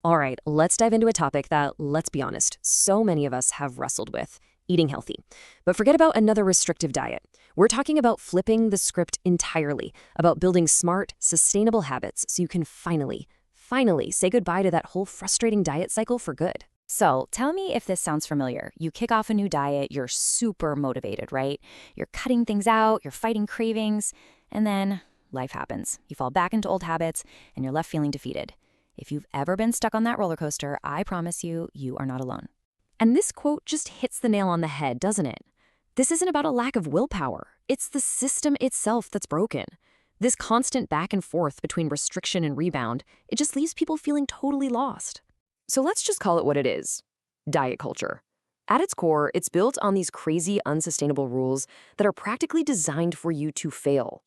All right, let's dive into a topic that, let's be honest, so many of us have wrestled with: eating healthy. But forget about another restrictive diet. We're talking about flipping the script entirely, about building smart, sustainable habits so you can finally say goodbye to that whole frustrating diet cycle for good. So, tell me if this sounds familiar. You kick off a new diet, you're super motivated, right? You're cutting things out, you're fighting cravings, and then life happens. You fall back into old habits, and you're left feeling defeated. If you've ever been stuck on that roller coaster, I promise you, you are not alone. And this quote just hits the nail on the head, doesn't it? This isn't about a lack of willpower. It's the system itself that's broken. This constant back and forth between restriction and rebound, it just leaves people feeling totally lost. So let's just call it what it is: diet culture. At its core, it's built on these crazy, unsustainable rules that are practically designed for you to fail.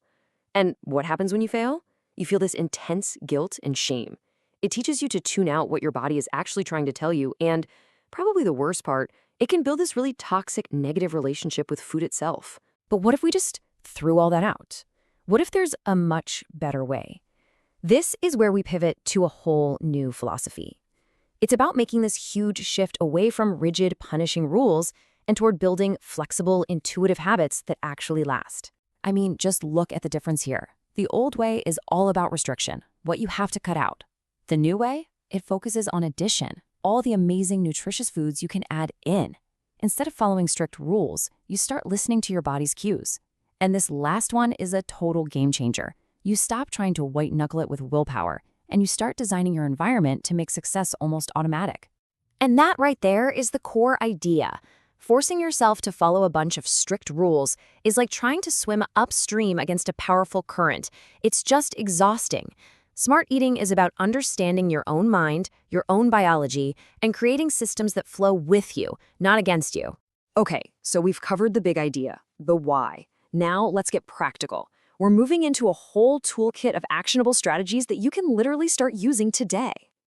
And what happens when you fail? You feel this intense guilt and shame. It teaches you to tune out what your body is actually trying to tell you, and probably the worst part, it can build this really toxic, negative relationship with food itself. But what if we just threw all that out? What if there's a much better way? This is where we pivot to a whole new philosophy. It's about making this huge shift away from rigid, punishing rules and toward building flexible, intuitive habits that actually last. I mean, just look at the difference here. The old way is all about restriction, what you have to cut out. The new way, it focuses on addition, all the amazing nutritious foods you can add in. Instead of following strict rules, you start listening to your body's cues. And this last one is a total game changer. You stop trying to white-knuckle it with willpower, and you start designing your environment to make success almost automatic. And that right there is the core idea. Forcing yourself to follow a bunch of strict rules is like trying to swim upstream against a powerful current. It's just exhausting. Smart eating is about understanding your own mind, your own biology, and creating systems that flow with you, not against you. Okay, so we've covered the big idea, the why. Now let's get practical. We're moving into a whole toolkit of actionable strategies that you can literally start using today.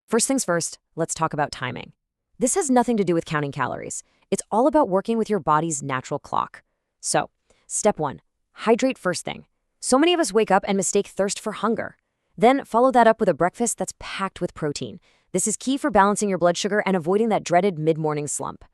First things first, let's talk about timing. This has nothing to do with counting calories. It's all about working with your body's natural clock. So, step 1, hydrate first thing. So many of us wake up and mistake thirst for hunger. Then follow that up with a breakfast that's packed with protein. This is key for balancing your blood sugar and avoiding that dreaded mid-morning slump.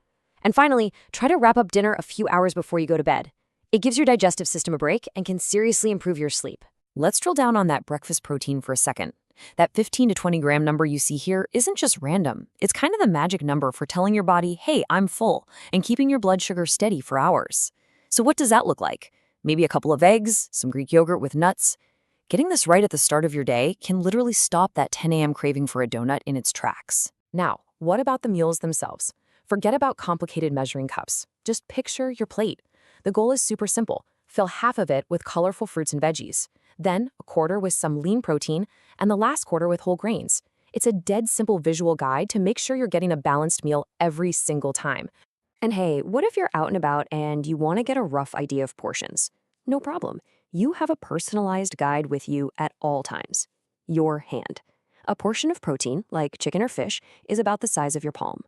And finally, try to wrap up dinner a few hours before you go to bed. It gives your digestive system a break and can seriously improve your sleep. Let's drill down on that breakfast protein for a second. That 15 to 20 gram number you see here isn't just random. It's kind of the magic number for telling your body, hey, I'm full, and keeping your blood sugar steady for hours. So what does that look like? Maybe a couple of eggs, some Greek yogurt with nuts. Getting this right at the start of your day can literally stop that 10 a.m. craving for a donut in its tracks. Now, what about the meals themselves? Forget about complicated measuring cups. Just picture your plate. The goal is super simple. Fill half of it with colorful fruits and veggies, then a quarter with some lean protein, and the last quarter with whole grains. It's a dead simple visual guide to make sure you're getting a balanced meal every single time. And hey, what if you're out and about and you want to get a rough idea of portions? No problem. You have a personalized guide with you at all times. Your hand. A portion of protein, like chicken or fish, is about the size of your palm.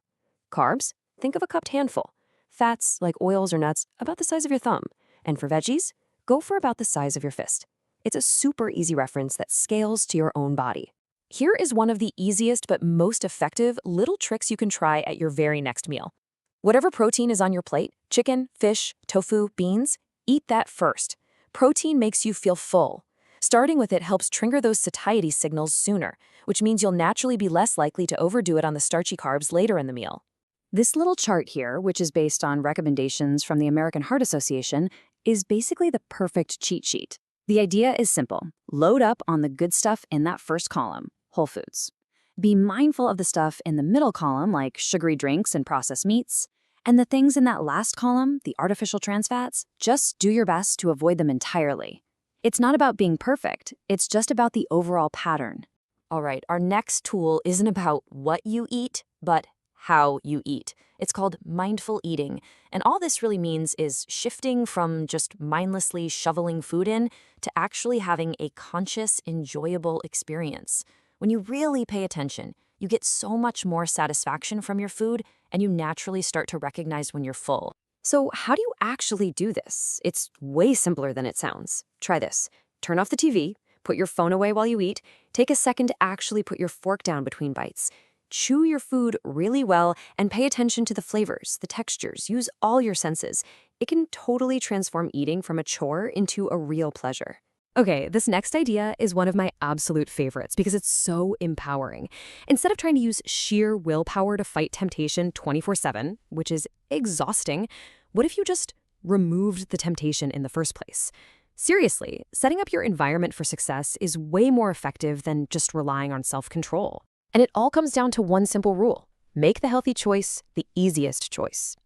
Carbs? Think of a cupped handful. Fats, like oils or nuts, about the size of your thumb. And for veggies, go for about the size of your fist. It's a super easy reference that scales to your own body. Here is one of the easiest but most effective little tricks you can try at your very next meal. Whatever protein is on your plate, chicken, fish, tofu, beans, eat that first. Protein makes you feel full. Starting with it helps trigger those satiety signals sooner, which means you'll naturally be less likely to overdo it on the starchy carbs later in the meal. This little chart here, which is based on recommendations from the American Heart Association, is basically the perfect cheat sheet. The idea is simple. Load up on the good stuff in that first column, whole foods. Be mindful of the stuff in the middle column, like sugary drinks and processed meats. And the things in that last column, the artificial trans fats, just do your best to avoid them entirely. It's not about being perfect, it's just about the overall pattern. All right, our next tool isn't about what you eat, but how you eat. It's called mindful eating, and all this really means is shifting from just mindlessly shoveling food in to actually having a conscious, enjoyable experience. When you really pay attention, you get so much more satisfaction from your food, and you naturally start to recognize when you're full. So how do you actually do this? It's way simpler than it sounds. Try this. Turn off the TV, put your phone away while you eat, take a second to actually put your fork down between bites. Chew your food really well and pay attention to the flavors, the textures. Use all your senses. It can totally transform eating from a chore into a real pleasure. Okay, this next idea is one of my absolute favorites because it's so empowering. Instead of trying to use sheer willpower to fight temptation 24/7, which is exhausting, what if you just removed the temptation in the first place? Seriously, setting up your environment for success is way more effective than just relying on self-control. And it all comes down to one simple rule. Make the healthy choice the easiest choice.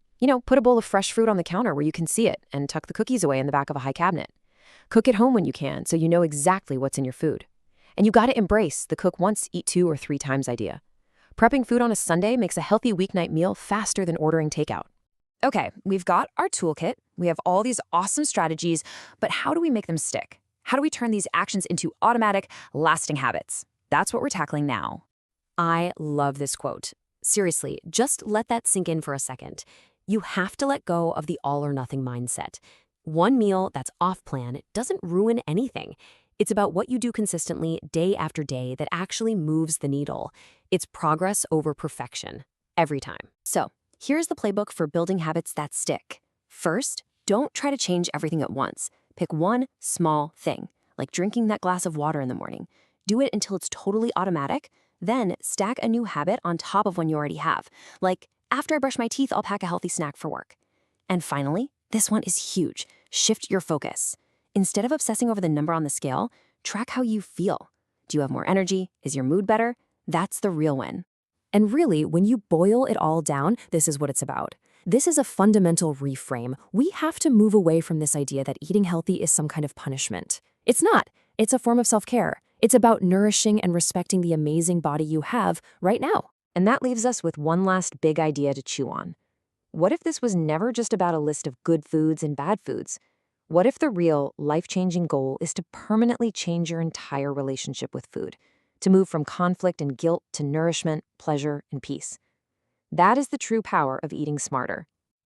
Put a bowl of fresh fruit on the counter where you can see it and tuck the cookies away in the back of a high cabinet. Cook at home when you can so you know exactly what's in your food. And you gotta embrace the cook once, eat 2 or 3 times idea. Prepping food on a Sunday makes a healthy weeknight meal faster than ordering takeout. Okay, we've got our toolkit. We have all these awesome strategies, but how do we make them stick? How do we turn these actions into automatic, lasting habits? That's what we're tackling now. I love this quote. Seriously, just let that sink in for a second. You have to let go of the all or nothing mindset. One meal that's off plan doesn't ruin anything. It's about what you do consistently day after day that actually moves the needle. It's progress over perfection, every time. So, here's the playbook for building habits that stick. First, don't try to change everything at once. Pick one small thing, like drinking that glass of water in the morning. Do it until it's totally automatic. Then stack a new habit on top of one you already have. Like, after I brush my teeth, I'll pack a healthy snack for work. And finally, this one is huge. Shift your focus. Instead of obsessing over the number on the scale, track how you feel. Do you have more energy? Is your mood better? That's the real win. And really, when you boil it all down, this is what it's about. This is a fundamental reframe. We have to move away from this idea that eating healthy is some kind of punishment. It's not. It's a form of self-care. It's about nourishing and respecting the amazing body you have right now. And that leaves us with one last big idea to chew on. What if this was never just about a list of good foods and bad foods? What if the real, life-changing goal is to permanently change your entire relationship with food? To move from conflict and guilt to nourishment, pleasure, and peace? That is the true power of eating smarter.